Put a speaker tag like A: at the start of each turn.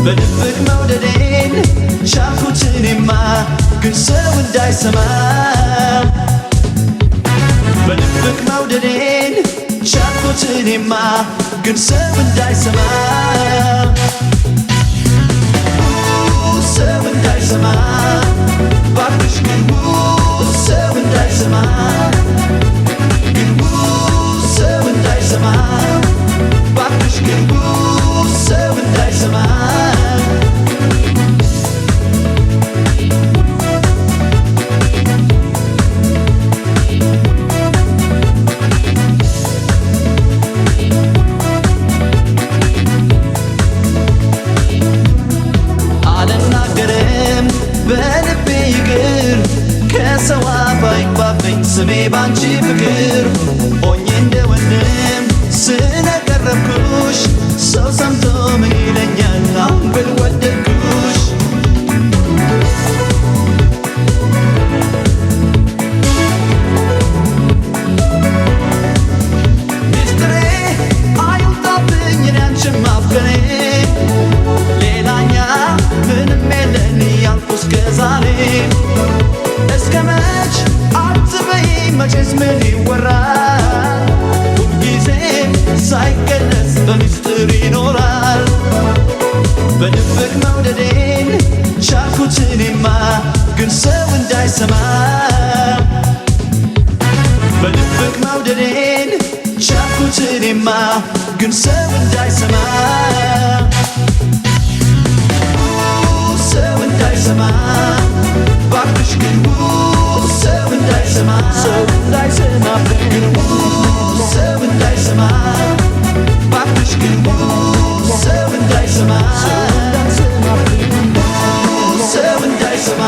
A: በድብቅ መውደዴን ቻልኩት እኔማ ግን ሰው እንዳይሰማ በድብቅ መውደዴን ቻልኩት እኔማ ግን ሰው እንዳይሰማ ሰው እንዳይሰማ ባክሽ ግን ሰው እንዳይሰማ ግን ሰው እንዳይሰማ ባክሽ ግን ሰው እንዳይሰማ አልናገርም በልቤ ይቅር ከሰው አፍ አይግባብኝ ስሜ ባንቺ ፍቅር ሆኜ እንደ ወንድም ስለቀረብኩሽ ሰው ሰምቶ ምን ይለኛል አሁን ብል ወደድኩሽ ሚስጥሬ አይውጣብኝ እኔ አንቺን ማፍቀሬ ሌላኛ ምንም የለን ያልኩ እስከ ዛሬ እስከ መች አትበይ መቼስ ምን ይወራል ሁልጊዜ ሳይገለጽ በሚስጥር ይኖራል በድብቅ መውደዴን ቻልኩት እኔማ ግን ሰው እንዳይሰማ በድብቅ መውደዴን ቻልኩት እኔማ ግን ሰው እንዳይሰማ ሰው እንዳይሰማ ባክሽ ግን ሰው እንዳይሰማ ሰው እንዳይሰማ ግን ሰው እንዳይሰማ ባክሽ ግን ሰው እንዳይሰማ ሰው እንዳይሰማ